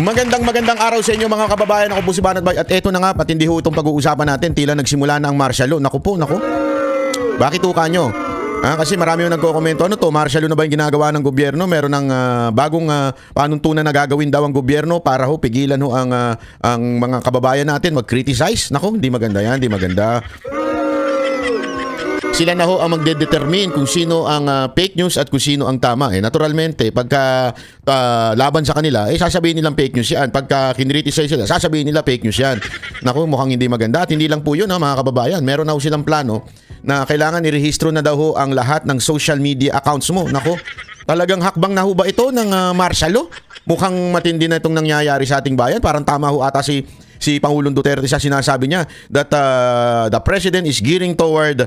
Magandang araw sa inyo mga kababayan. Ako po si Banat Bay. At eto na nga, patindi ho itong pag-uusapan natin. Tila nagsimula na ang martial law. Naku po, naku. Bakit tuka nyo? Kasi marami yung nagko-komento. Ano to? Martial law na ba yung ginagawa ng gobyerno? Meron ng bagong panuntunan na gagawin daw ang gobyerno para ho pigilan ho ang mga kababayan natin mag-criticize. Naku, hindi maganda yan. Hindi maganda. Sila na ho ang magde-determine kung sino ang fake news at kung sino ang tama. Naturalmente, pagka laban sa kanila, sasabihin nilang fake news yan. Pagka kinriticize sila, sasabihin nila fake news yan. Naku, mukhang hindi maganda. At hindi lang po yun, mga kababayan. Meron na ho silang plano na kailangan irehistro na daw ho ang lahat ng social media accounts mo. Naku, talagang hakbang na ho ba ito ng martial law? Mukhang matindi na itong nangyayari sa ating bayan. Parang tama ho ata si Pangulong Duterte sa sinasabi niya that the president is gearing toward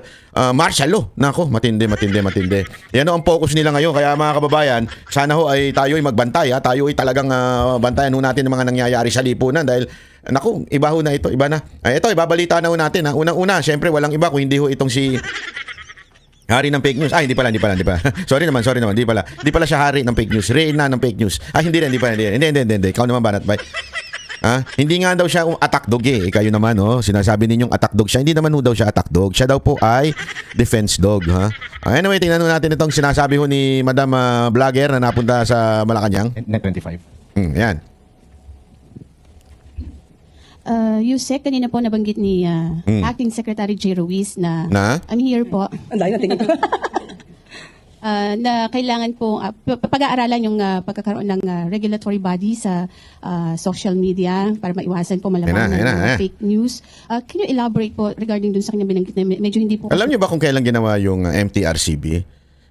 martial law. Nako, matindi. Yan ang focus nila ngayon. Kaya mga kababayan, sana ho ay tayo ay magbantay. Tayo ay talagang bantayan ho natin ang mga nangyayari sa lipunan dahil naku, iba ho na ito. Iba na. Ito, ibabalita na ho natin. Unang-una, syempre walang iba kung hindi ho itong si hari ng fake news. Hindi pala. Sorry naman. Hindi pala siya hari ng fake news. Reyna ng fake news. Hindi. Ikaw naman, Banat Bay. Hindi nga daw siya attack dog Kayo naman, sinasabi ninyong attack dog siya. Hindi naman ho daw siya attack dog. Siya daw po ay defense dog, Anyway, tingnan natin itong sinasabi ho ni Madam Vlogger na napunta sa Malacanang. Net 25. Yan. Yusek, kanina po nabanggit ni Acting Secretary J. Ruiz na I'm here po. Ang dahil natin ito. Na kailangan po pag-aaralan yung pagkakaroon ng regulatory body sa social media para maiwasan po malamang ng fake news. Can you elaborate po regarding dun sa kanyang binanggit na medyo hindi po... Alam niyo ba kung kailan ginawa yung MTRCB?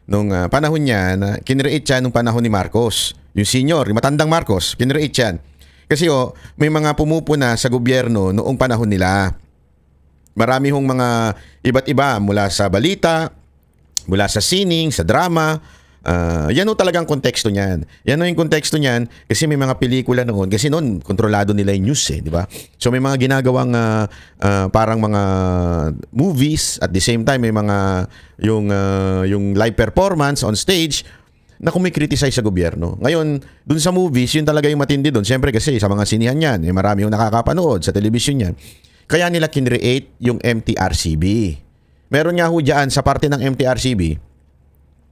Nung panahon niya, kinreate siya nung panahon ni Marcos. Yung senior, yung matandang Marcos, kinreate yan. Kasi may mga pumupuna sa gobyerno noong panahon nila. Marami hong mga iba't iba mula sa balita, mula sa sining, sa drama. Yan o talagang konteksto niyan. Yan o yung konteksto niyan kasi may mga pelikula noon. Kasi noon, kontrolado nila yung news di ba? So may mga ginagawang parang mga movies. At the same time, may mga yung live performance on stage na kumikriticize sa gobyerno. Ngayon, dun sa movies, yun talaga yung matindi dun. Siyempre kasi sa mga sinihan yan, marami yung nakakapanood sa television yan. Kaya nila kinreate yung MTRCB. Meron nga ho dyan sa parte ng MTRCB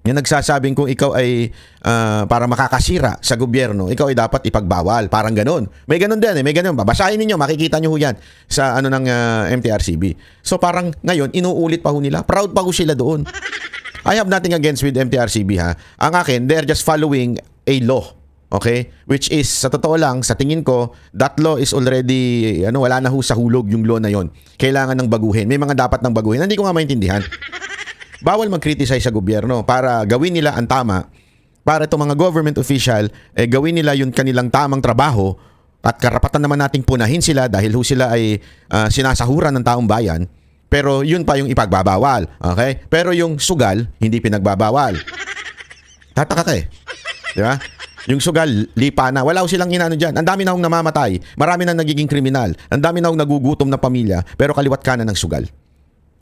na nagsasabing kung ikaw ay para makakasira sa gobyerno, ikaw ay dapat ipagbawal. Parang ganun. May ganun din may ganun. Babasahin ninyo, makikita nyo ho yan sa ng MTRCB. So parang ngayon, inuulit pa ho nila. Proud pa ho sila doon. I have nothing against with MTRCB Ang akin, they're just following a law. Okay? Which is, sa totoo lang, sa tingin ko, that law is already, wala na ho sa hulog yung law na yon. Kailangan ng baguhin. May mga dapat ng baguhin. Hindi ko nga maintindihan. Bawal mag-criticize sa gobyerno para gawin nila ang tama. Para itong mga government official, gawin nila yung kanilang tamang trabaho at karapatan naman nating punahin sila dahil ho sila ay sinasahuran ng taong bayan. Pero yun pa yung ipagbabawal. Okay? Pero yung sugal, hindi pinagbabawal. Tataka ka Di ba? Yung sugal, lipa na. Wala ko silang inano dyan. Ang dami na hong namamatay. Marami na nagiging kriminal. Ang dami na hong nagugutom na pamilya. Pero kaliwat kanan ng sugal.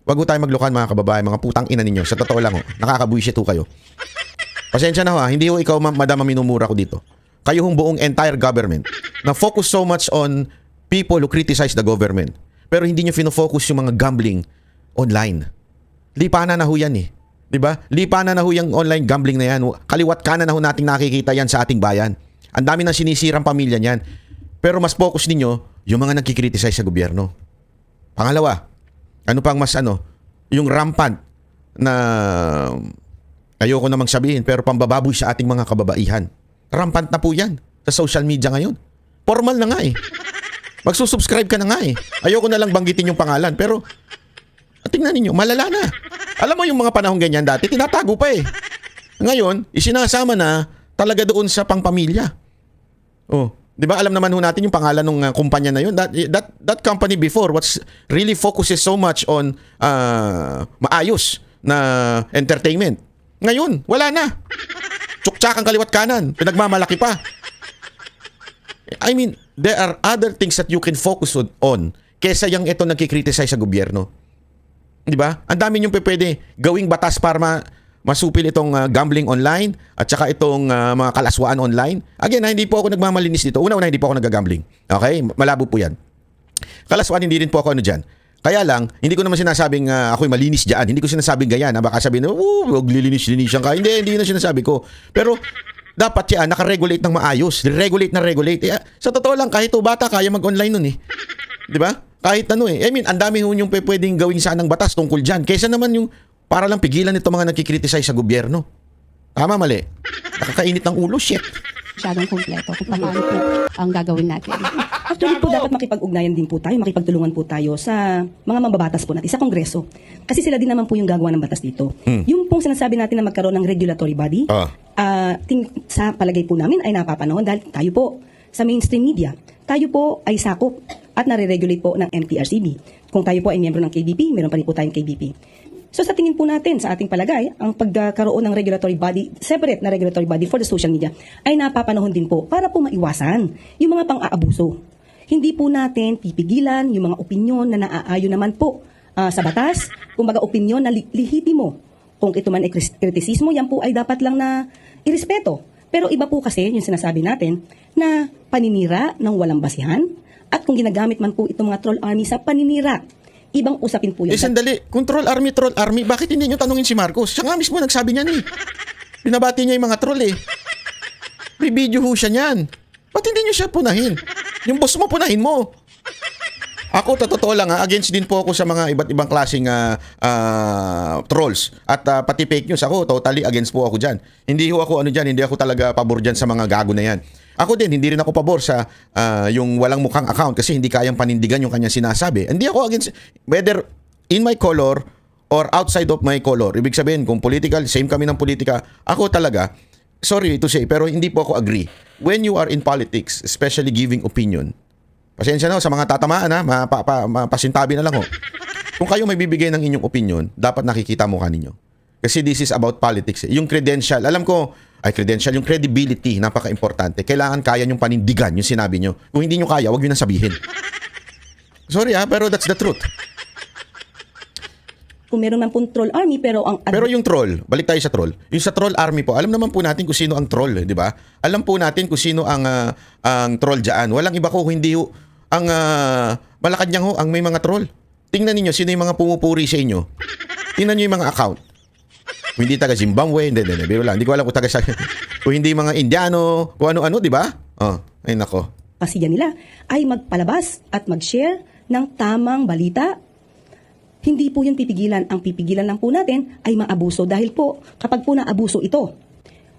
Wag ho tayo maglukan mga kababayan. Mga putang ina ninyo. Sa totoo lang nakakabuisit ho kayo. Pasensya na ho Hindi ho ikaw madama minumura ko dito. Kayo hong buong entire government na focus so much on people who criticize the government. Pero hindi nyo fino-focus yung mga gambling online. Lipa na ho yan Diba? Lipa na ho yung online gambling na yan. Kaliwat kanan na ho nating nakikita yan sa ating bayan. Ang dami nang sinisirang pamilya niyan. Pero mas focus ninyo yung mga nagkikriticize sa gobyerno. Pangalawa, pang mas yung rampant na ayoko namang sabihin pero pambababoy sa ating mga kababaihan. Rampant na po yan sa social media ngayon. Formal na nga Magsusubscribe ka na nga Ayoko na lang banggitin yung pangalan pero tingnan ninyo, malala na. Alam mo yung mga panahon ganyan dati, tinatago pa Ngayon, isinasama na talaga doon sa pangpamilya. Di ba? Alam naman ho natin yung pangalan ng kumpanya na yun. That company before, what's really focuses so much on maayos na entertainment. Ngayon, wala na. Tsuktsakan kaliwat kanan. Pinagmamalaki pa. I mean, there are other things that you can focus on kesa yung ito nagkikriticize sa gobyerno. Di ba? Ang dami niyong pwede gawing batas para masupil itong gambling online at saka itong mga kalaswaan online. Again, hindi po ako nagmamalinis dito. Una-una, hindi po ako nagagambling. Okay? Malabo po yan. Kalaswaan, hindi rin po ako ano dyan. Kaya lang, hindi ko naman sinasabing ako'y malinis dyan. Hindi ko sinasabing ganyan. Baka sabihin, huwag lilinis-linisan ka. Hindi na sinasabi ko. Pero dapat yan, nakaregulate ng maayos. Regulate. Sa totoo lang, kahit bata, kaya mag-online nun eh. Di ba? Kahit ano eh. I mean, ang dami yung pwedeng gawin sanang batas tungkol dyan. Kaysa naman yung para lang pigilan ito mga nagkikriticize sa gobyerno. Tama, mali. Nakakainit ng ulo, shit. Masyadong kompleto kung paano po ang gagawin natin. Actually po, dapat makipag-ugnayan din po tayo, makipagtulungan po tayo sa mga mambabatas po natin, sa Kongreso. Kasi sila din naman po yung gagawa ng batas dito. Yung pong sinasabi natin na magkaroon ng regulatory body, sa palagay po namin ay napapanahon dahil tayo po sa mainstream media, tayo po ay sakop at nare-regulate po ng MTRCB. Kung tayo po ay miyembro ng KBP, meron pa rin po tayong KBP. So sa tingin po natin, sa ating palagay, ang pagkaroon ng regulatory body, separate na regulatory body for the social media, ay napapanahon din po para po maiwasan yung mga pang-aabuso. Hindi po natin pipigilan yung mga opinyon na naaayon naman po sa batas, kumbaga opinyon na lehitimo. Kung ito man ay kritisismo, yan po ay dapat lang na irespeto. Pero iba po kasi yung sinasabi natin na paninira ng walang basihan at kung ginagamit man po itong mga troll army sa paninira, ibang usapin po yun. Sandali. Kung troll army, bakit hindi nyo tanungin si Marcos? Siya nga mismo nagsabi niyan eh. Binabati niya yung mga troll eh. May video ho siya niyan. Ba't hindi nyo siya punahin? Yung boss mo, punahin mo. Ako, totoo lang against din po ako sa mga iba't ibang klaseng trolls. At pati fake news, ako totally against po ako dyan. Hindi ho ako hindi ako talaga pabor dyan sa mga gago na yan. Ako din, hindi rin ako pabor sa yung walang mukhang account kasi hindi kayang panindigan yung kanyang sinasabi. Hindi ako against, whether in my color or outside of my color. Ibig sabihin, kung political, same kami ng politika, ako talaga, sorry to say, pero hindi po ako agree. When you are in politics, especially giving opinion, pasensya na sa mga tatamaan mapasintabi na lang ho. Kung kayo may bibigay ng inyong opinion, dapat nakikita mo ninyo. Kasi this is about politics. Yung credential, alam ko, yung credibility, napaka-importante. Kailangan kaya nyong panindigan yung sinabi nyo. Kung hindi nyo kaya, wag nyo nang sabihin. Sorry pero that's the truth. Kung meron man pong troll army, pero Pero yung troll, balik tayo sa troll. Yung sa troll army po, alam naman po natin kung sino ang troll, di ba? Alam po natin kung sino ang troll dyan. Walang iba ko, hindi ho, ang Malacanang ho, ang may mga troll. Tingnan niyo sino yung mga pumupuri sa inyo. Tingnan niyo yung mga account. Kung hindi taga Zimbabwe, hindi, biro lang. Hindi ko alam kung taga kung hindi mga Indiano, kung ano-ano, di ba? Ay nako. Pasiya nila ay magpalabas at mag-share ng tamang balita. Hindi po yun pipigilan. Ang pipigilan lang po natin ay maabuso dahil po kapag po naabuso ito,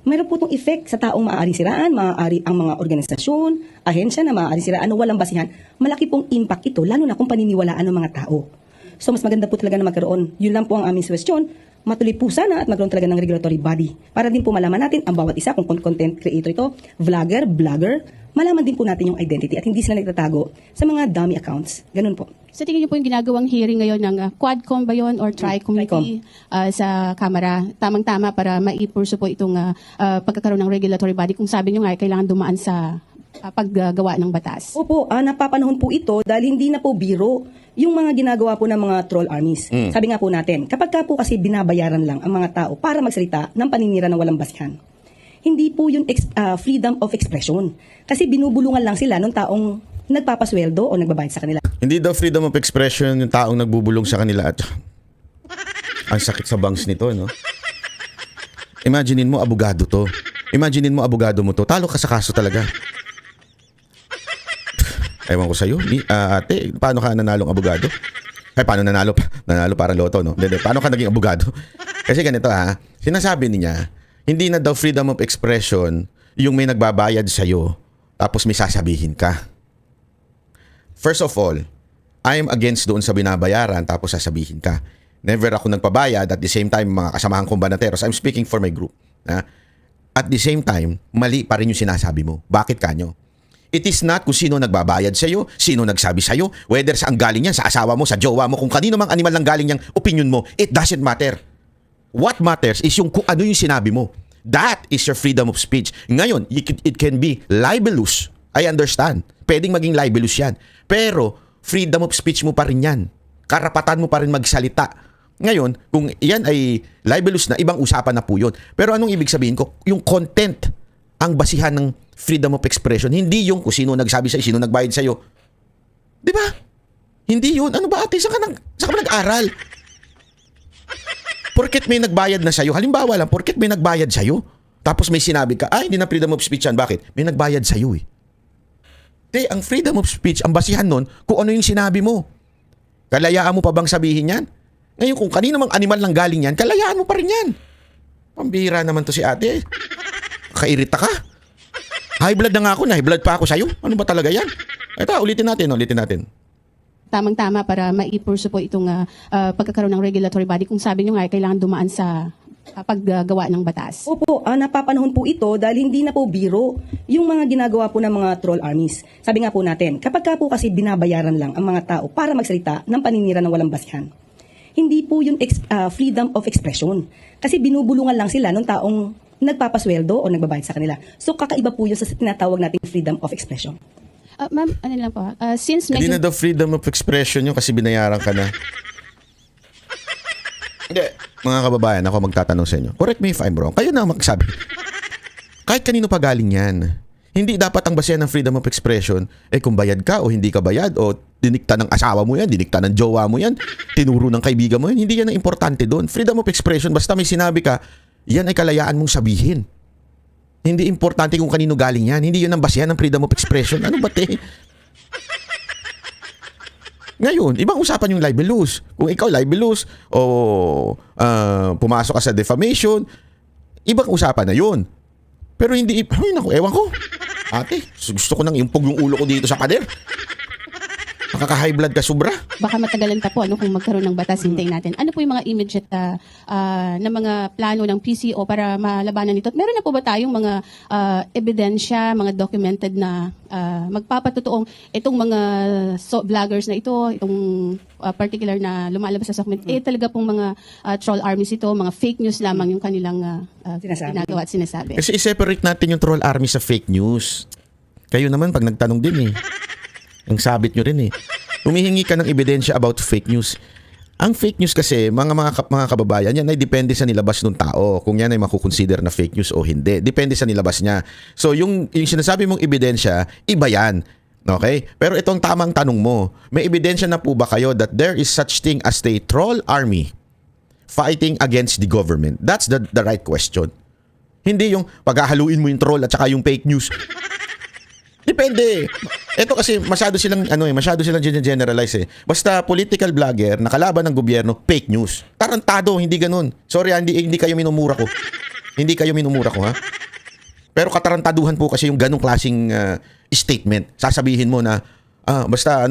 mayroon po itong effect sa taong maaaring siraan, maaari ang mga organisasyon, ahensya na maaaring siraan o walang basihan. Malaki pong impact ito, lalo na kung paniniwalaan ng mga tao. So mas maganda po talaga na magkaroon. Yun lang po ang aming suggestion. Matuloy po sana at magkaroon talaga ng regulatory body para din po malaman natin ang bawat isa kung content creator ito, vlogger, blogger, malaman din po natin yung identity at hindi sila nagtatago sa mga dummy accounts. Ganun po. Sa tingin niyo po yung ginagawang hearing ngayon ng Quadcom ba yun or Tri-Committee sa Kamara, tamang-tama para maipurso po itong pagkakaroon ng regulatory body kung sabi niyo nga kailangan dumaan sa paggawa ng batas? Opo, napapanahon po ito dahil hindi na po biro yung mga ginagawa po ng mga troll armies. Sabi nga po natin, kapag ka po kasi binabayaran lang ang mga tao para magsalita ng paninira ng walang basihan, hindi po yun freedom of expression. Kasi binubulungan lang sila ng taong nagpapasweldo o nagbabayad sa kanila. Hindi daw freedom of expression yung taong nagbubulong sa kanila at ang sakit sa bangs nito, no? Imaginein mo, abogado to. Imaginein mo, abogado mo to. Talo ka sa kaso talaga. Ewan ko sa'yo. Ate, paano ka nanalong abogado? Ay, paano nanalo? Nanalo parang loto, no? Hindi. Paano ka naging abogado? Kasi ganito sinasabi niya, hindi na daw freedom of expression yung may nagbabayad sa'yo tapos may sasabihin ka. First of all, I am against doon sa binabayaran tapos sasabihin ka. Never ako nagpabayad at the same time mga kasamahan kong banateros. I'm speaking for my group. At the same time, mali pa rin yung sinasabi mo. Bakit kanyo? It is not kung sino nagbabayad sa'yo, sino nagsabi sa'yo, whether saan galing yan, sa asawa mo, sa jowa mo, kung kanino mang animal lang galing yung opinion mo, it doesn't matter. What matters is yung kung ano yung sinabi mo. That is your freedom of speech. Ngayon, it can be libelous. I understand. Pwedeng maging libelous yan. Pero, freedom of speech mo pa rin yan. Karapatan mo pa rin magsalita. Ngayon, kung yan ay libelous na, ibang usapan na po yun. Pero anong ibig sabihin ko? Yung content ang basihan ng freedom of expression. Hindi yung kung sino nagsabi sa'yo, sino nagbayad sa'yo. Di ba? Hindi yun. Ano ba ate? Saan ka nag-aral? Porket may nagbayad na sa'yo. Halimbawa lang, porket may nagbayad sa'yo. Tapos may sinabi ka, hindi na freedom of speech yan. Bakit? May nagbayad sa'yo eh. Ang freedom of speech, ang basihan nun, kung ano yung sinabi mo. Kalayaan mo pa bang sabihin yan? Ngayon, kung kanino mang animal lang galing yan, kalayaan mo pa rin yan. Pambira naman to si ate. Kairita ka. High blood na nga ako, high blood pa ako sa'yo. Ano ba talaga yan? Ito, ulitin natin. Tamang-tama para maipurso po itong pagkakaroon ng regulatory body. Kung sabi nyo nga, kailangan dumaan sa paggawa ng batas. Opo, napapanahon po ito dahil hindi na po biro yung mga ginagawa po ng mga troll armies. Sabi nga po natin, kapag ka po kasi binabayaran lang ang mga tao para magsalita ng paninira ng walang basihan, hindi po yung freedom of expression. Kasi binubulungan lang sila ng taong nagpapasweldo o nagbabayad sa kanila. So kakaiba po yun sa tinatawag nating freedom of expression. Ma'am, ano lang po, since Hindi na daw freedom of expression yun kasi binayaran ka na. Hindi, mga kababayan, ako magtatanong sa inyo. Correct me if I'm wrong. Kayo na magsabi. Kahit kanino pa galing yan. Hindi dapat ang basehan ng freedom of expression kung bayad ka o hindi ka bayad o dinikta ng asawa mo yan, dinikta ng jowa mo yan, tinuro ng kaibigan mo yan. Hindi yan ang importante doon. Freedom of expression, basta may sinabi ka, yan ay kalayaan mong sabihin. Hindi importante kung kanino galing yan. Hindi yun ang basehan ng freedom of expression. Ano ba te? Ngayon, ibang usapan yung libelous. Kung ikaw libelous o pumasok ka sa defamation, ibang usapan na yun. Pero hindi, ewan ko. Ate, gusto ko nang impog yung ulo ko dito sa pader. Nakaka-high blood ka sobra. Baka matagalan pa po kung magkaroon ng batas, hintayin natin. Ano po yung mga immediate na mga plano ng PCO para malabanan ito? At meron na po ba tayong mga ebidensya, mga documented na magpapatotoong itong mga vloggers na ito, itong particular na lumalabas sa document, talaga pong mga troll armies ito, mga fake news lamang yung kanilang ginagawa at sinasabi. Kasi i-separate natin yung troll army sa fake news. Kayo naman pag nagtanong din ang sabit nyo rin Humihingi ka ng ebidensya about fake news. Ang fake news kasi, mga kababayan, yan ay depende sa nilabas ng tao. Kung yan ay makukonsider na fake news o hindi. Depende sa nilabas niya. So, yung sinasabi mong ebidensya, iba yan. Okay? Pero itong tamang tanong mo, may ebidensya na po ba kayo that there is such thing as a troll army fighting against the government? That's the right question. Hindi yung paghahaluin mo yung troll at saka yung fake news. Depende. Ito kasi masyado silang generalize Basta political vlogger na kalaban ng gobyerno, fake news. Tarantado, hindi ganun. Sorry, hindi kayo minumura ko. Hindi kayo minumura ko, ha? Pero katarantaduhan po kasi yung ganung klaseng statement. Sasabihin mo na basta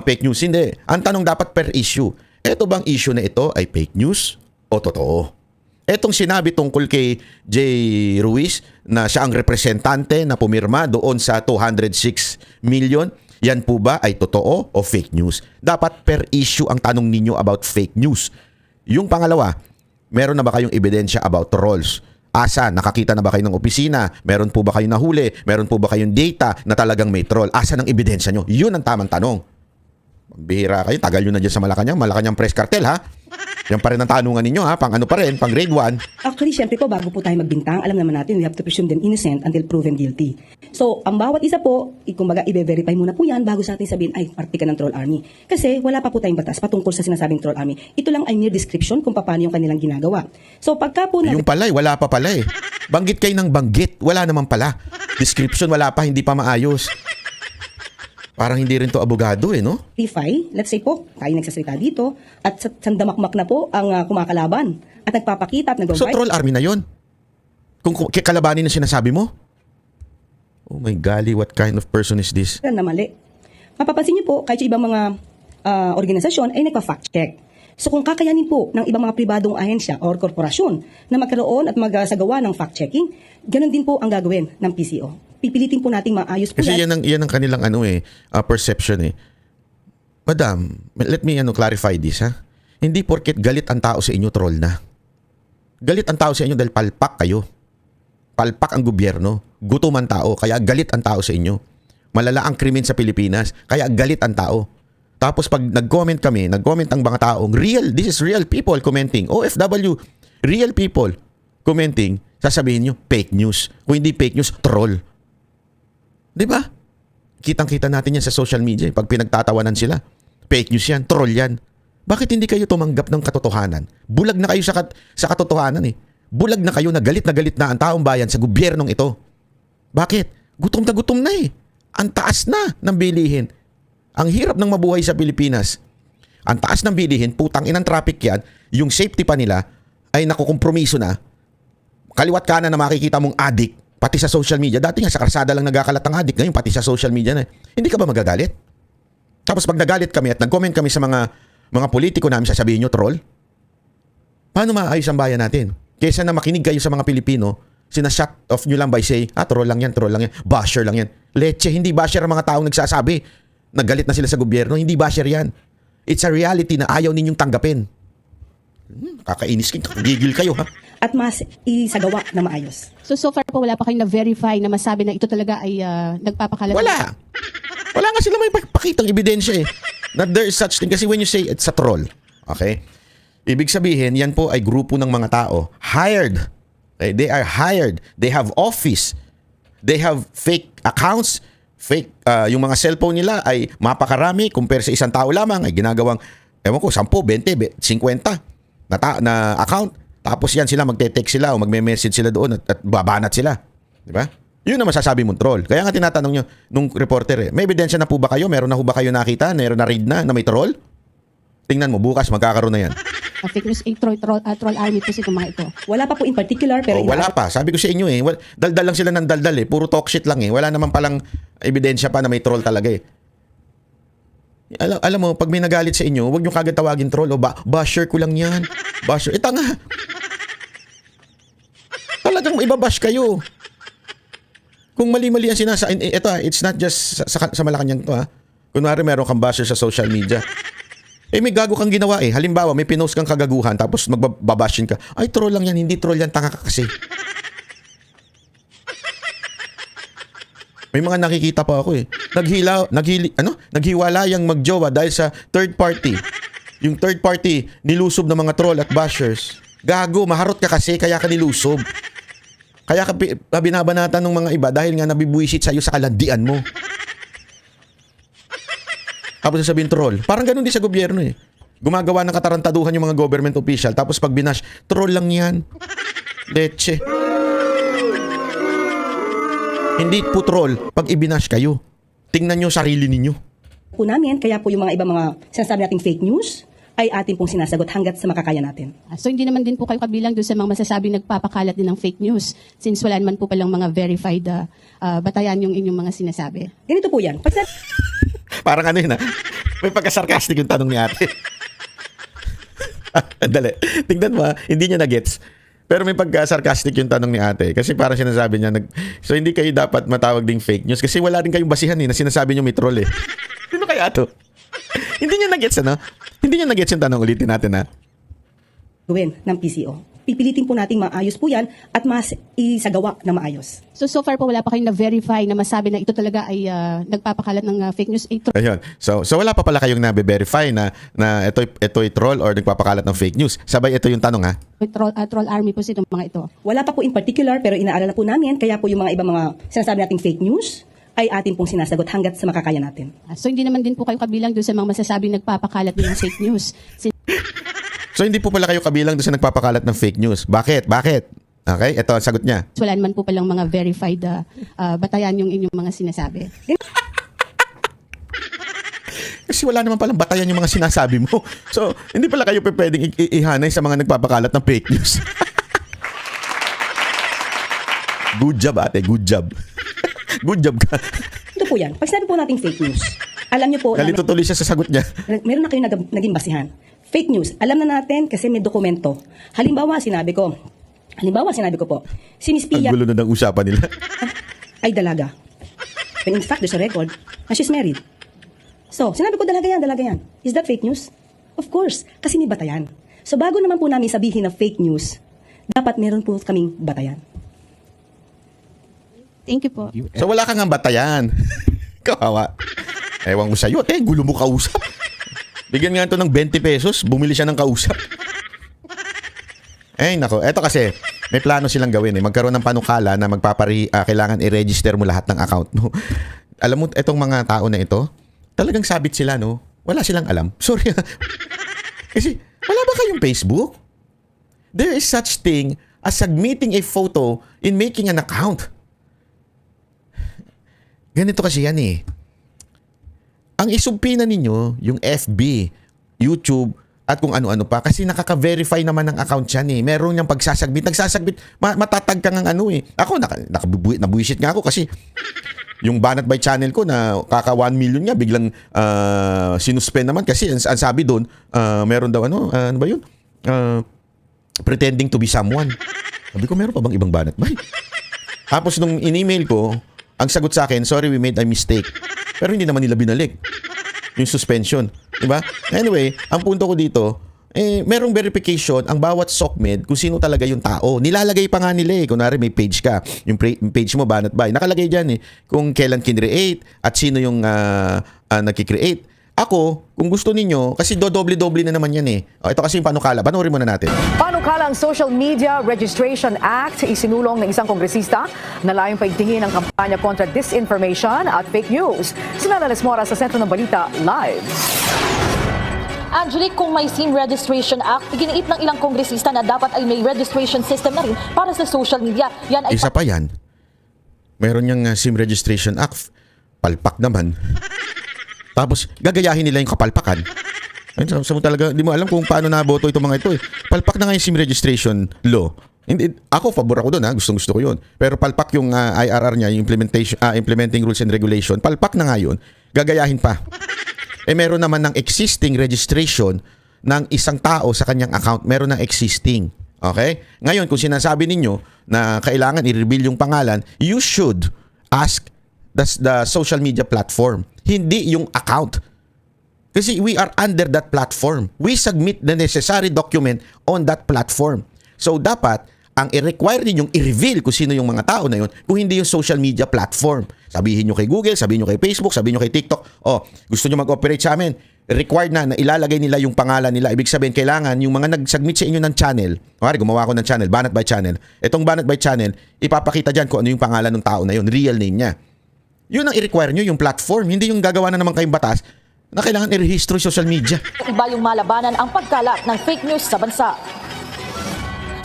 fake news. Hindi. Ang tanong dapat per issue. Ito bang issue na ito ay fake news o totoo? Etong sinabi tungkol kay Jay Ruiz na siya ang representante na pumirma doon sa 206 million, yan po ba ay totoo o fake news? Dapat per issue ang tanong ninyo about fake news. Yung pangalawa, meron na ba kayong ebidensya about trolls? Asa? Nakakita na ba kayo ng opisina? Meron po ba kayong nahuli? Meron po ba kayong data na talagang may troll? Asa ng ebidensya nyo? Yun ang tamang tanong. Magbihira kayo, tagal nyo na dyan sa Malacanang Press Cartel, ha? Yan pa rin ang tanungan ninyo, ha? Pang ano pa rin, pang grade 1. Actually, syempre po, bago po tayo magbintang, alam naman natin, we have to presume them innocent until proven guilty. So, ang bawat isa po, kumbaga, i-verify muna po yan bago sa atin sabihin, ay, parte ka ng troll army. Kasi wala pa po tayong batas patungkol sa sinasabing troll army. Ito lang ay mere description kung paano yung kanilang ginagawa. So, pagka po... Yung pala, wala pa pala Banggit kayo ng banggit, wala naman pala. Description, wala pa, hindi pa maayos. Parang hindi rin to abogado no? Let's say po, tayo nagsasalita dito at sandamakmak na po ang kumakalaban at nagpapakita at nag-fight. So troll army na yon. Kung kalabanin na sinasabi mo? Oh my golly, what kind of person is this? Na mali. Mapapansin niyo po, kahit ibang mga organisasyon ay nagpa-fact check. So kung kakayanin po ng ibang mga pribadong ahensya or korporasyon na magkaroon at magsagawa ng fact-checking, ganun din po ang gagawin ng PCO. Pipilitin po nating maayos po kasi yan ang kanilang perception Madam, let me clarify this ha. Hindi porket galit ang tao sa inyo troll na. Galit ang tao sa inyo dahil palpak kayo. Palpak ang gobyerno, gutom ang tao, kaya galit ang tao sa inyo. Malala ang krimen sa Pilipinas, kaya galit ang tao. Tapos pag nag-comment kami, nag-comment ang mga taong real, this is real people commenting. OFW, real people commenting, sasabihin nyo, fake news. Kung hindi fake news, troll. Di ba? Kitang-kita natin yan sa social media. Pag pinagtatawanan sila, fake news yan, troll yan. Bakit hindi kayo tumanggap ng katotohanan? Bulag na kayo sa katotohanan eh. Bulag na kayo, na galit na ang taong bayan sa gobyernong ito. Bakit? Gutom na eh. Ang taas na ng bilihin. Ang hirap ng mabuhay sa Pilipinas. Ang taas ng bilihin, putang inang traffic yan, yung safety pa nila ay nakukompromiso na. Kaliwat kanan na makikita mong adik, pati sa social media. Dati nga sa karsada lang nagkakalat ang adik, ngayon pati sa social media na. Hindi ka ba magagalit? Tapos pag nagalit kami at nag-comment kami sa mga politiko namin, sasabihin nyo, troll? Paano maayos ang bayan natin? Kesa na makinig kayo sa mga Pilipino, sinashut off nyo lang by say, troll lang yan, basher lang yan. Leche, hindi basher ang mga taong nagsasabi. Nagalit na sila sa gobyerno, hindi basher yan. It's a reality na ayaw ninyong tanggapin. Kakainis kayo, kakagigil kayo ha. At mas isagawa na maayos. So far po wala pa kayong na-verify na masabi na ito talaga ay nagpapakalat? Wala. Wala nga sila may pakitang ebidensya eh. That there is such thing. Kasi when you say it's a troll, okay? Ibig sabihin, yan po ay grupo ng mga tao. Hired. Okay? They are hired. They have office. They have fake accounts. Fake, yung mga cellphone nila ay mapakarami compare sa isang tao lamang ay ginagawang, ewan ko, 10, 20, 50 na account. Tapos yan sila, magte-text sila o magme-message sila doon at babanat sila. Di ba? Yun ang masasabi mong troll. Kaya nga tinatanong nyo nung reporter may ebidensya na po ba kayo? Meron na po ba kayo nakita? Meron na read na may troll? Tingnan mo, bukas magkakaroon na yan. Fake news, troll army po itong mga ito. Wala pa po in particular, pero... wala pa. Sabi ko sa inyo daldal lang sila ng daldal eh. Puro talk shit lang eh. Wala naman palang ebidensya pa na may troll talaga eh. Alam mo, pag may nagalit sa inyo, huwag nyo kagad tawagin troll. Basher ko lang yan. Basher. Tanga. Talagang ibabash kayo. Kung mali-mali ang ito it's not just sa Malacanang to ha. Kunwari meron kang basher sa social media. May gago kang ginawa eh. Halimbawa, may pinost kang kagaguhan tapos magbabashin ka. Ay, troll lang yan. Hindi troll yan. Tanga ka kasi. May mga nakikita pa ako eh. Naghiwala yung magjowa dahil sa third party. Yung third party, nilusob ng mga troll at bashers. Gago, maharot ka kasi kaya ka nilusob. Kaya ka binabanatan ng mga iba dahil nga nabibuisit sa'yo sa kalandian mo. Tapos sasabihin troll. Parang ganun din sa gobyerno eh. Gumagawa ng katarantaduhan yung mga government official. Tapos pag binash, troll lang yan. Leche. Hindi po troll pag ibinash kayo. Tingnan nyo sarili ninyo. Po namin, kaya po yung mga ibang mga sinasabi nating fake news ay atin pong sinasagot hanggat sa makakaya natin. So hindi naman din po kayo kabilang doon sa mga masasabing nagpapakalat din ng fake news since wala naman po palang mga verified batayan yung inyong mga sinasabi. Ganito po yan. Parang ano yun ha? May pagka-sarcastic yung tanong ni ate. Dali. Tingnan mo ha, hindi niya na-gets. Pero may pagka-sarcastic yung tanong ni ate. Kasi parang sinasabi niya, so hindi kayo dapat matawag ding fake news kasi wala rin kayong basihan na sinasabi niyo may troll eh. Sino kaya to? Hindi niya na-gets ano? Hindi niya na-gets yung tanong, ulitin natin ha. Gawin ng PCO. Pipilitin po nating maayos po yan at mas isagawa na maayos. So far po wala pa kayong na-verify na masabi na ito talaga ay nagpapakalat ng fake news. Ayun. So wala pa pala kayong na-verify na ito'y troll or nagpapakalat ng fake news. Sabay ito yung tanong ha. Troll army po itong mga ito. Wala pa po in particular pero inaalala po namin kaya po yung mga ibang mga sinasabi nating fake news ay atin pong sinasagot hanggat sa makakaya natin. So hindi naman din po kayo kabilang doon sa mga masasabing nagpapakalat din ng fake news. So hindi po pala kayo kabilang doon sa nagpapakalat ng fake news. Bakit? Okay, ito ang sagot niya. Wala naman po palang mga verified batayan yung inyong mga sinasabi. Kasi wala naman palang batayan yung mga sinasabi mo. So hindi pala kayo pwedeng ihanay sa mga nagpapakalat ng fake news. Good job ate, good job. Good job ka. Ito po yan. Pag sinabi po nating fake news, alam niyo po Galito tuloy siya sa sagot niya. Meron na kayong naging basihan. Fake news, alam na natin kasi may dokumento. Halimbawa, sinabi ko po, si Miss Pia Ang gulo na ng usapan nila. ay dalaga. When in fact, there's a record na she's married. So, sinabi ko dalaga yan. Is that fake news? Of course, kasi may batayan. So, bago naman po namin sabihin na fake news, dapat meron po kaming batayan. Thank you po. So wala kang batayan. Kawawa. Ewan ko sa'yo, gulo mo kausap. Bigyan nga ito ng 20 pesos, bumili siya ng kausap. Nako, eto kasi, may plano silang gawin Magkaroon ng panukala na kailangan i-register mo lahat ng account mo. Alam mo, etong mga tao na ito, talagang sabit sila, no? Wala silang alam. Sorry. Kasi, wala ba kayong Facebook? There is such thing as submitting a photo in making an account. Ganito kasi yan Ang isumpina ninyo, yung FB, YouTube, at kung ano-ano pa. Kasi nakaka-verify naman ng account yan Meron niyang pagsasagbit. Matatag ka ng Ako, nabuwisit nga ako kasi yung Banat by Channel ko na kaka 1 million nga, biglang sinuspend naman kasi ang sabi doon, meron daw ano ba yun? Pretending to be someone. Sabi ko, meron pa bang ibang Banat by? Tapos nung in-email ko, ang sagot sa akin, sorry, we made a mistake. Pero hindi naman nila binalik yung suspension. Diba? Anyway, ang punto ko dito, merong verification ang bawat SOCMED kung sino talaga yung tao. Nilalagay pa nga nila Kunwari may page ka. Yung page mo, Banat by. Nakalagay dyan kung kailan kinreate at sino yung nagkikreate. Ako, kung gusto ninyo, kasi dodoble-doble na naman yan ito kasi yung panukala. Panoorin muna natin. Panukalang Social Media Registration Act isinulong ng isang kongresista na layong paigtingin ang kampanya kontra disinformation at fake news. Sinala Lesmora sa Sentro ng Balita Live. Angelique, kung may SIM Registration Act, iginiit ng ilang kongresista na dapat ay may registration system na rin para sa social media. Yan ay isa pa yan. Meron niyang SIM Registration Act. Palpak naman. Tapos, gagayahin nila yung kapalpakan. Sa mo talaga, di mo alam kung paano naboto itong mga ito Palpak na nga yung SIM registration law. Ako, pabor ako doon Gustong-gusto ko yun. Pero palpak yung IRR niya, yung implementing rules and regulation. Palpak na nga yun. Gagayahin pa. Meron naman ng existing registration ng isang tao sa kanyang account. Meron ng existing. Okay? Ngayon, kung sinasabi ninyo na kailangan i-reveal yung pangalan, you should ask the social media platform. Hindi yung account. Kasi we are under that platform. We submit the necessary document on that platform. So dapat, ang i-require ninyong i-reveal kung sino yung mga tao na yun kung hindi yung social media platform. Sabihin nyo kay Google, sabihin nyo kay Facebook, sabihin nyo kay TikTok, gusto nyo mag-operate sa amin, required na ilalagay nila yung pangalan nila. Ibig sabihin, kailangan yung mga nag-submit sa inyo ng channel, gumawa ko ng channel, Banat by Channel. Itong Banat by Channel, ipapakita dyan kung ano yung pangalan ng tao na yun, real name niya. Yun ang i-require nyo, yung platform. Hindi yung gagawa na naman kayong batas na kailangan i-rehistro social media. iba yung malabanan ang pagkalat ng fake news sa bansa.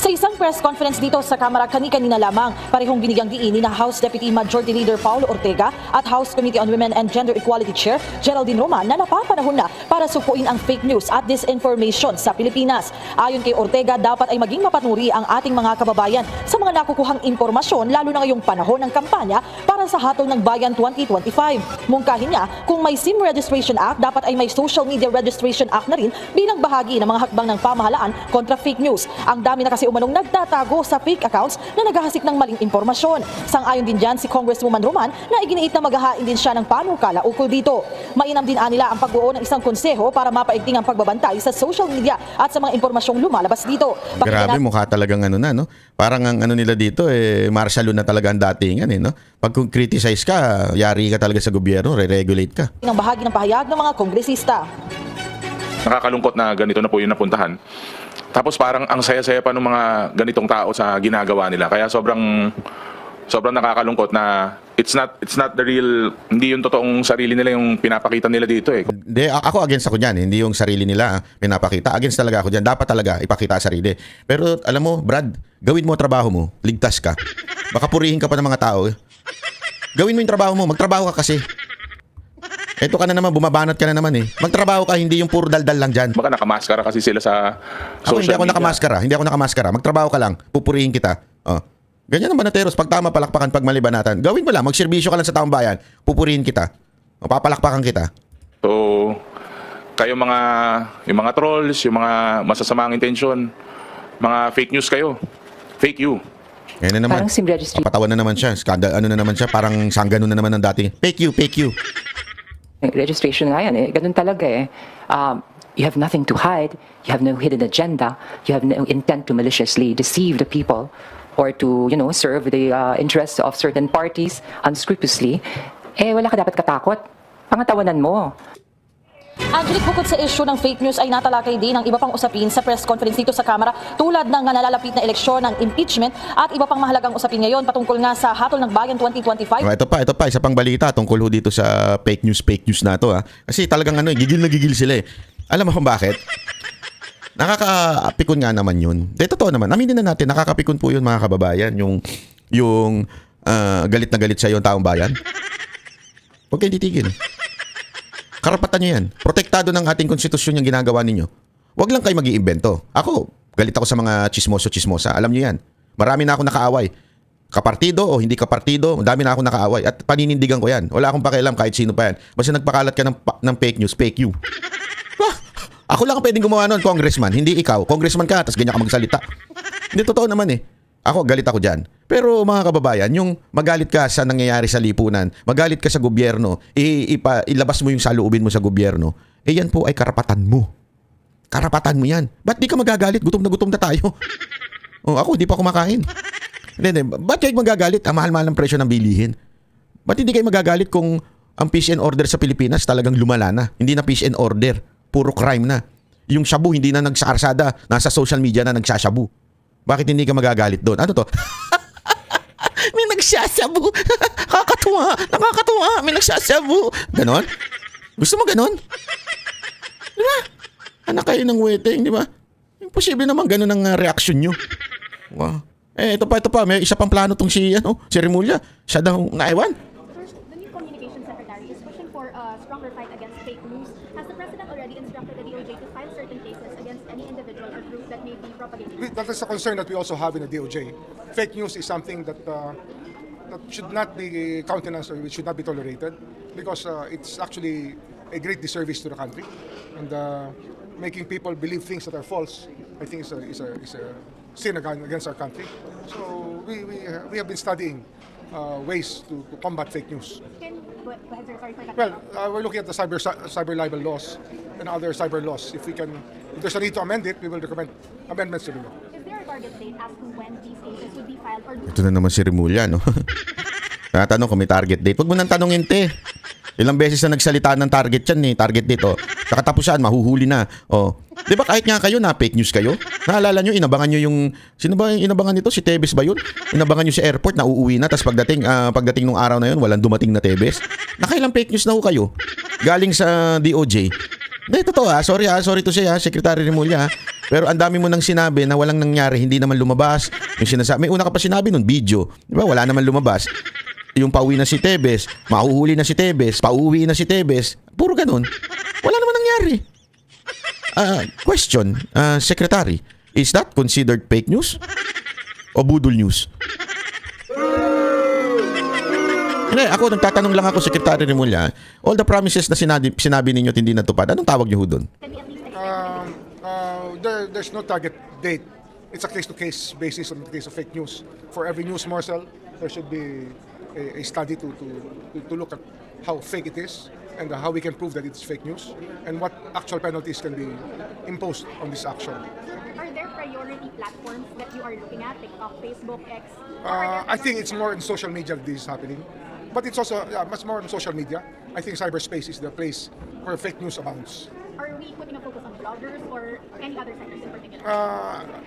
Sa isang press conference dito sa Kamara kani-kanina lamang, parehong binigyang diin na House Deputy Majority Leader Paulo Ortega at House Committee on Women and Gender Equality Chair Geraldine Roman na napapanahon na para sukuin ang fake news at disinformation sa Pilipinas. Ayon kay Ortega, dapat ay maging mapanuri ang ating mga kababayan sa mga nakukuhang impormasyon lalo na ngayong panahon ng kampanya para sa Hatol ng Bayan 2025. Mungkahin niya, kung may SIM Registration Act, dapat ay may Social Media Registration Act na rin bilang bahagi ng mga hakbang ng pamahalaan kontra fake news. Ang dami na kasi umanong nagtatago sa fake accounts na naghahasik ng maling impormasyon. Sang-ayon din dyan si Congresswoman Roman na iginiit na maghahain din siya ng panukala ukol dito. Mainam din nila ang pagbuo ng isang konseho para mapaigting ang pagbabantay sa social media at sa mga impormasyong lumalabas dito. Grabe, mukha talagang no? Parang ang nila dito, martial law na talaga ang datingan, no? Pag kung criticize ka, yari ka talaga sa gobyerno, re-regulate ka. Ang bahagi ng pahayag ng mga kongresista. Nakakalungkot na ganito na po yung napuntahan. Tapos parang ang saya-saya pa ng mga ganitong tao sa ginagawa nila. Kaya sobrang nakakalungkot na it's not the real, hindi yung totoong sarili nila yung pinapakita nila dito Hindi, ako against ako diyan, hindi yung sarili nila pinapakita. Against talaga ako diyan. Dapat talaga ipakita sarili. Pero alam mo, Brad, gawin mo trabaho mo, ligtas ka. Baka purihin ka pa ng mga tao. Gawin mo yung trabaho mo, magtrabaho ka kasi. Eto ka na naman, bumabanat ka na naman Magtrabaho ka, hindi yung puro daldal lang dyan. Baka nakamaskara kasi sila sa social media. Hindi ako nakamaskara. Magtrabaho ka lang, pupurihin kita. Ganyan ang Banateros, pag tama palakpakan, pag mali banatan. Gawin mo lang, magserbisyo ka lang sa taong bayan, pupurihin kita. Papalakpakan kita. So, kayo yung mga trolls, yung mga masasamang intensyon, mga fake news kayo. Fake you. Ngayon na naman. Parang SIM registry. Papatawan na naman siya. Ano na naman siya, parang sanggano na naman ng dati. Fake you. Registration nga yan Ganun talaga You have nothing to hide. You have no hidden agenda. You have no intent to maliciously deceive the people or to, serve the interests of certain parties unscrupulously. Wala ka dapat katakot. Pangatawanan mo. Angelic, bukod sa issue ng fake news ay natalakay din ang iba pang usapin sa press conference dito sa Kamara tulad ng nalalapit na eleksyon ng impeachment at iba pang mahalagang usapin ngayon patungkol nga sa Hatol ng Bayan 2025. Ito pa, isa pang balita tungkol ho dito sa fake news na to ha. Kasi talagang gigil na gigil sila eh. Alam mo kung bakit? Nakakaapikon nga naman yun. Totoo naman, aminin na natin, nakakapikon po yun mga kababayan, yung galit na galit sa iyo ang taong bayan. Huwag kayong titigil. Karapatan nyo yan. Protektado ng ating konstitusyon yung ginagawa ninyo. Huwag lang kayo mag-iimbento. Ako, galit ako sa mga chismoso-chismosa. Alam nyo yan. Marami na ako nakaaway. Kapartido o hindi kapartido, dami na ako nakaaway. At paninindigan ko yan. Wala akong pakialam kahit sino pa yan. Basta nagpakalat ka ng fake news, fake you. Ako lang ang pwedeng gumawa nun, congressman. Hindi ikaw. Congressman ka, tapos ganyan ka magsalita. Hindi, totoo naman eh. Ako, galit ako dyan. Pero mga kababayan, yung magalit ka sa nangyayari sa lipunan, magalit ka sa gobyerno, ilabas mo yung saloobin mo sa gobyerno, yan po ay karapatan mo. Karapatan mo yan. Ba't di ka magagalit? Gutom na tayo. Ako, di pa kumakain. Hindi. Ba't kayo magagalit? Ang mahal-mahal ng presyo ng bilihin. Ba't hindi kayo magagalit kung ang peace and order sa Pilipinas talagang lumala na? Hindi na peace and order. Puro crime na. Yung shabu, hindi na nagsarsada. Nasa social media na nagsashabu. Bakit hindi ka magagalit doon? Ano to? May nagsasabu. Nakakatuwa. May nagsasabu. Ganon? Gusto mo ganon? Diba? Anak kayo ng weteng, di ba? Imposible naman ganon ang reaksyon nyo. Wow. Ito pa. May isa pang plano tong si Remulla. Siya daw naiwan. First, the new communications secretary is pushing for a stronger fight against fake news. Has the president already instructed the DOJ to file certain cases against any individual or group that may be propagating? That is a concern that we also have in the DOJ. Fake news is something that should not be countenanced or it should not be tolerated because it's actually a great disservice to the country, and making people believe things that are false, I think, is a sin against our country. So we have been studying ways to combat fake news. Well, we're looking at the cyber libel laws and other cyber laws. If there's a need to amend it, we will recommend amendments to the law. Is there a target date as to when these cases would be filed? Or Ito na naman si Remulla, no? Tatanong kung may target date. Huwag mo nang tanongin, te. Ilang beses na nagsalita ng target yan eh. Target date, oh. Sa katapusan, mahuhuli na. Oh. Di ba kahit nga kayo, na fake news kayo? Naalala nyo, inabangan nyo yung... Sino ba yung inabangan nito? Si Tebes ba yun? Inabangan nyo sa airport, nauuwi na. Tapos pagdating nung araw na yun, walang dumating na Tebes. Nakailang fake news na ho kayo? Galing sa DOJ. Hindi, totoo ha. Sorry to say ha, Secretary Remulla ha. Pero ang dami mo nang sinabi na walang nangyari, hindi naman lumabas. Yung sinasabi, may una ka pa sinabi nun, video. Di ba? Wala naman lumabas. Yung pauwi na si Tebes, mahuhuli na si Tebes, pauwi na si Tebes. Puro ganun. Wala naman nangyari. Question, Secretary, is that considered fake news? O budol news? Hindi, ako nagtatanong lang ako, Secretary Remulla. All the promises na sinabi ninyo at hindi natupad, anong tawag niyo ho doon? There's no target date. It's a case-to-case basis on the case of fake news. For every news morsel, there should be a study to look at how fake it is and how we can prove that it's fake news and what actual penalties can be imposed on this action. are there priority platforms that you are looking at, TikTok, Facebook, X? I think it's more in social media that this is happening. But it's also much more on social media. I think cyberspace is the place where fake news abounds. Are we putting a focus on bloggers or any other sectors in particular?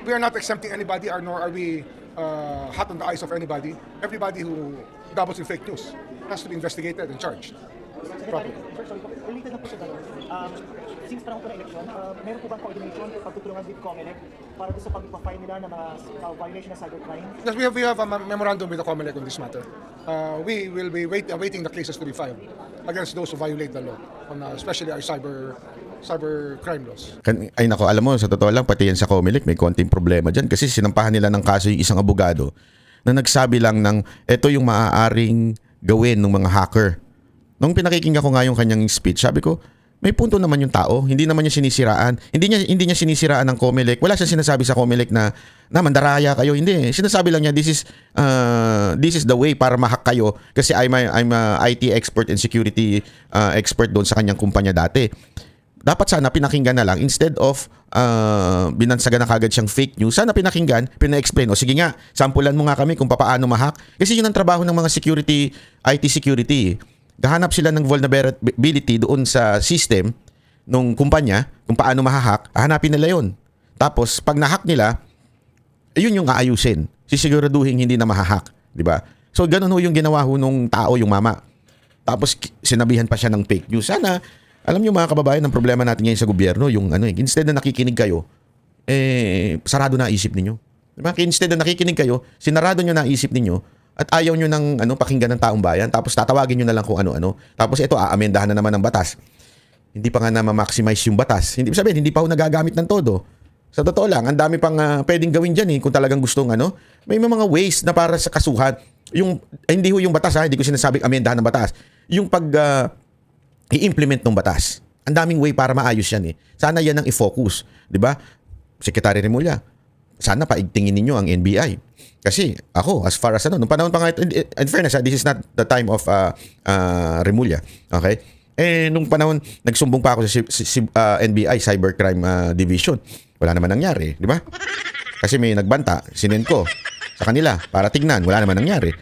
We are not exempting anybody, nor are we hot on the eyes of anybody. Everybody who dabbles in fake news has to be investigated and charged. Properly. Related na po siya gano'n. Since parang po na election, meron po bang coordination pagtutulungan with COMELEC para sa pag-file nila ng mga violation ng cybercrime? Yes, we have a memorandum with the COMELEC on this matter. We will be awaiting the cases to be filed against those who violate the law, on, especially our cyber crime laws. Ay nako, alam mo, sa totoo lang, pati yan sa COMELEC, may konting problema dyan kasi sinampahan nila ng kaso yung isang abogado na nagsabi lang ng ito yung maaaring gawin ng mga hacker. Nung pinakikinggan ko nga yung kanyang speech, sabi ko, may punto naman yung tao. Hindi naman niya sinisiraan. Hindi niya sinisiraan ng COMELEC. Wala siyang sinasabi sa COMELEC na mandaraya kayo. Hindi. Sinasabi lang niya, this is the way para ma-hack kayo kasi I'm a IT expert and security expert doon sa kanyang kumpanya dati. Dapat sana pinakinggan na lang instead of binansagan na kagad siyang fake news. Sana pinakinggan, pina-explain. O sige nga, sampulan mo nga kami kung paano ma-hack. Kasi yun ang trabaho ng mga IT security. Gahanap sila ng vulnerability doon sa system nung kumpanya, kung paano mahahack, hanapin nila yon. Tapos, pag nahack nila, yun yung aayusin. Sisiguraduhin hindi na mahahack. Di ba? So, ganun ho yung ginawa ho nung tao, yung mama. Tapos, sinabihan pa siya ng fake news. Sana, alam niyo mga kababayan, ang problema natin ngayon sa gobyerno, yung instead na nakikinig kayo, sarado na isip ninyo. Diba? Instead na nakikinig kayo, sinarado nyo na isip ninyo at ayaw nyo ng pakinggan ng taong bayan, tapos tatawagin nyo na lang kung ano-ano. Tapos ito, aamendahan na naman ng batas. Hindi pa nga na ma-maximize yung batas. Hindi sabihin, hindi pa ho nagagamit ng todo. Sa totoo lang, ang dami pang pwedeng gawin dyan kung talagang gustong may mga ways na para sa kasuhan. Hindi ho yung batas, hindi ko sinasabing amendahan ng batas. Yung pag i-implement ng batas. Ang daming way para maayos yan Sana yan ang i-focus. Diba? Secretary Remulla, sana paigtingin ninyo ang NBI. Kasi ako, as far as nung panahon pa nga, in fairness, this is not the time of Remulla. Okay? Nung panahon, nagsumbong pa ako sa NBI, Cybercrime Division. Wala naman nangyari. Di ba? Kasi may nagbanta, sinend ko sa kanila para tignan. Wala naman nangyari.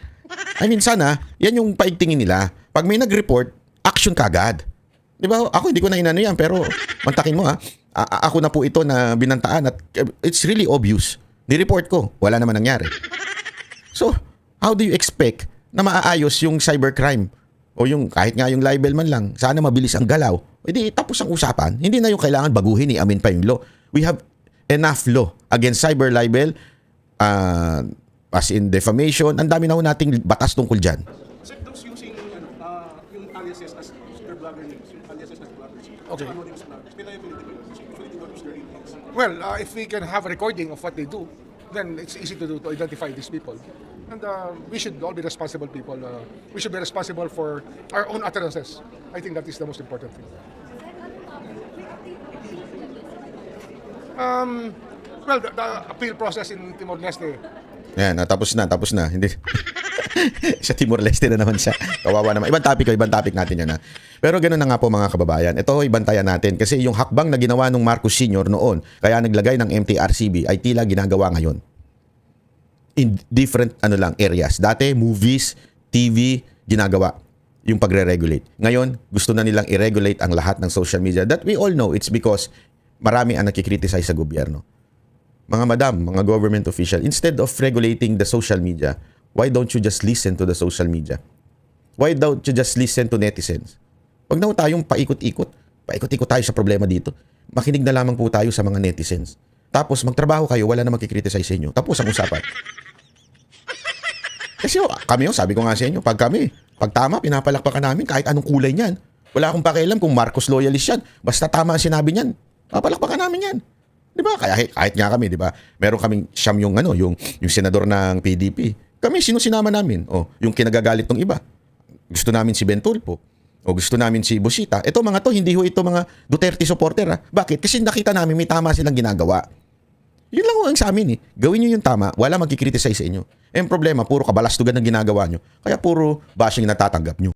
I mean, sana, yan yung paigtingin nila. Pag may nag-report, action kagad. Di ba? Ako, hindi ko na inano yan, pero mantakin mo ako na po ito na binantaan at it's really obvious. Ni-report ko, wala naman nangyari. So, how do you expect na maaayos yung cybercrime? O yung kahit nga yung libel man lang, sana mabilis ang galaw. Hindi, tapos ang usapan. Hindi na yung kailangan baguhin, i-amin pa yung law. We have enough law against cyber libel, as in defamation. Ang dami na ho nating batas tungkol dyan. Sir, those using yung aliases as super blogger names, yung aliases as bloggers, Okay. anonymous bloggers, may liability ba yun? Usually they don't use their real names. Well, if we can have a recording of what they do, then it's easy to do to identify these people. And we should all be responsible people. We should be responsible for our own utterances. I think that is the most important thing. Well, the appeal process in Timor-Leste. Yan, tapos na. Hindi. Sa Timor-Leste na naman siya. Kawawa naman. Ibang topic natin yan Pero ganoon na nga po mga kababayan. Ito ibantayan natin kasi yung hakbang na ginawa ng Marcos Sr. noon, kaya naglagay ng MTRCB ay tila ginagawa ngayon. In different areas. Dati, movies, TV, ginagawa yung pagre-regulate. Ngayon, gusto na nilang i-regulate ang lahat ng social media. That we all know, it's because marami ang nakikriticize sa gobyerno. Mga madam, mga government official, instead of regulating the social media, why don't you just listen to the social media? Why don't you just listen to netizens? Huwag na tayong paikot-ikot. Paikot-ikot tayo sa problema dito. Makinig na lamang po tayo sa mga netizens. Tapos magtrabaho kayo, wala na magkikriticize sa inyo. Tapos ang usapan. Kasi kami sabi ko nga sa inyo, pag tama, pinapalakpakan namin kahit anong kulay niyan. Wala akong pakialam kung Marcos loyalist yan. Basta tama ang sinabi niyan, papalakpakan namin yan. Di ba? Kaya kahit nga kami, di ba? Meron kaming siyam yung senador ng PDP. Kami, sino sinama namin? Yung kinagagalit ng iba. Gusto namin si Ben Tulfo. O gusto namin si Busita. Ito mga to, hindi ho ito mga Duterte supporter. Bakit? Kasi nakita namin may tama silang ginagawa. Yun lang ho ang sa amin Gawin nyo yung tama, wala magkikriticize sa inyo. Ang problema, puro kabalastugan ng ginagawa nyo. Kaya puro bashing natatanggap nyo.